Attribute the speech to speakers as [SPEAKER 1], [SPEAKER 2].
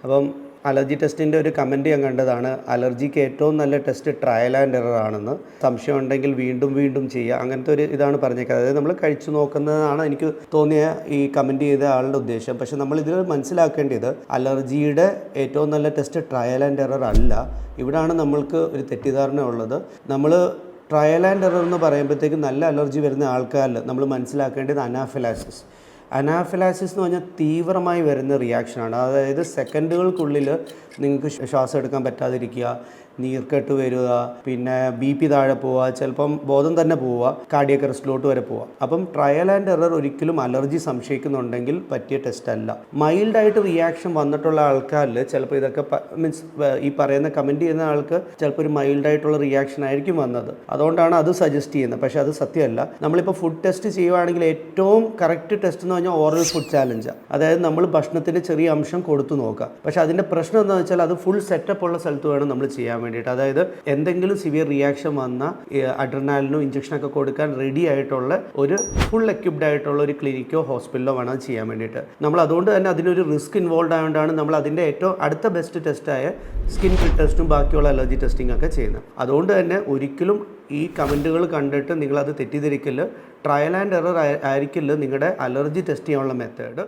[SPEAKER 1] അപ്പം അലർജി ടെസ്റ്റിൻ്റെ ഒരു കമൻറ്റ് ഞാൻ കണ്ടതാണ്, അലർജിക്ക് ഏറ്റവും നല്ല ടെസ്റ്റ് ട്രയൽ ആൻഡ് എറർ ആണെന്ന്. സംശയം ഉണ്ടെങ്കിൽ വീണ്ടും വീണ്ടും ചെയ്യുക, അങ്ങനത്തെ ഒരു ഇതാണ് പറഞ്ഞേക്കുന്നത്. അതായത് നമ്മൾ കഴിച്ചു നോക്കുന്നതാണ് എനിക്ക് തോന്നിയ ഈ കമൻറ്റ് ചെയ്ത ആളുടെ ഉദ്ദേശം. പക്ഷേ നമ്മളിതിൽ മനസ്സിലാക്കേണ്ടത് അലർജിയുടെ ഏറ്റവും നല്ല ടെസ്റ്റ് ട്രയൽ ആൻഡ് എറർ അല്ല. ഇവിടാണ് നമ്മൾക്ക് ഒരു തെറ്റിദ്ധാരണ ഉള്ളത്. നമ്മൾ ട്രയൽ ആൻഡ് എറർ എന്ന് പറയുമ്പോഴത്തേക്കും നല്ല അലർജി വരുന്ന ആൾക്കാരിൽ നമ്മൾ മനസ്സിലാക്കേണ്ടത് അനാഫിലാസിസ് എന്ന് പറഞ്ഞാൽ തീവ്രമായി വരുന്ന റിയാക്ഷനാണ്. അതായത് സെക്കൻഡുകൾക്കുള്ളിൽ നിങ്ങൾക്ക് ശ്വാസം എടുക്കാൻ പറ്റാതിരിക്കുക, നീർക്കെട്ട് വരിക, പിന്നെ BP താഴെ പോവുക, ചിലപ്പം ബോധം തന്നെ പോവുക, കാർഡിയക് അറസ്റ്റിലോട്ട് വരെ പോവുക. അപ്പം ട്രയൽ ആൻഡ് എറർ ഒരിക്കലും അലർജി സംശയിക്കുന്നുണ്ടെങ്കിൽ പറ്റിയ ടെസ്റ്റ് അല്ല. മൈൽഡായിട്ട് റിയാക്ഷൻ വന്നിട്ടുള്ള ആൾക്കാരിൽ ചിലപ്പോൾ ഇതൊക്കെ മീൻസ് ഈ പറയുന്ന കമൻറ്റ് ചെയ്യുന്ന ആൾക്ക് ചിലപ്പോൾ ഒരു മൈൽഡായിട്ടുള്ള റിയാക്ഷൻ ആയിരിക്കും വന്നത്, അതുകൊണ്ടാണ് അത് സജസ്റ്റ് ചെയ്യുന്നത്. പക്ഷേ അത് സത്യമല്ല. നമ്മളിപ്പോൾ ഫുഡ് ടെസ്റ്റ് ചെയ്യുവാണെങ്കിൽ ഏറ്റവും കറക്റ്റ് ടെസ്റ്റ് എന്ന് പറഞ്ഞാൽ ഓറൽ ഫുഡ് ചാലഞ്ചാണ്. അതായത് നമ്മൾ ഭക്ഷണത്തിൻ്റെ ചെറിയ അംശം കൊടുത്തു നോക്കുക. പക്ഷേ അതിൻ്റെ പ്രശ്നം എന്താണെന്ന് വെച്ചാൽ അത് ഫുൾ സെറ്റപ്പ് ഉള്ള സ്ഥലത്ത് വേണം നമ്മൾ ചെയ്യാൻ വേണ്ടിയിട്ട്. അതായത് എന്തെങ്കിലും സിവിയർ റിയാക്ഷൻ വന്ന അഡ്രിനാലിനോ ഇഞ്ചക്ഷനൊക്കെ കൊടുക്കാൻ റെഡി ആയിട്ടുള്ള ഒരു ഫുൾ എക്യുപ്ഡ് ആയിട്ടുള്ള ഒരു ക്ലിനിക്കോ ഹോസ്പിറ്റലോ വേണം അത് ചെയ്യാൻ വേണ്ടിയിട്ട്. നമ്മൾ അതുകൊണ്ട് തന്നെ അതിനൊരു റിസ്ക് ഇൻവോൾവ് ആയതുകൊണ്ടാണ് നമ്മൾ അതിൻ്റെ ഏറ്റവും അടുത്ത ബെസ്റ്റ് ടെസ്റ്റായ സ്കിൻ ഫിറ്റ് ടെസ്റ്റും ബാക്കിയുള്ള അലർജി ടെസ്റ്റിംഗ് ഒക്കെ ചെയ്യുന്നത്. അതുകൊണ്ട് തന്നെ ഒരിക്കലും ഈ കമൻറ്റുകൾ കണ്ടിട്ട് നിങ്ങളത് തെറ്റിദ്ധരിക്കല്. ട്രയൽ ആൻഡ് എറർ ആയിരിക്കില്ല നിങ്ങളുടെ അലർജി ടെസ്റ്റ് ചെയ്യാനുള്ള മെത്തേഡ്.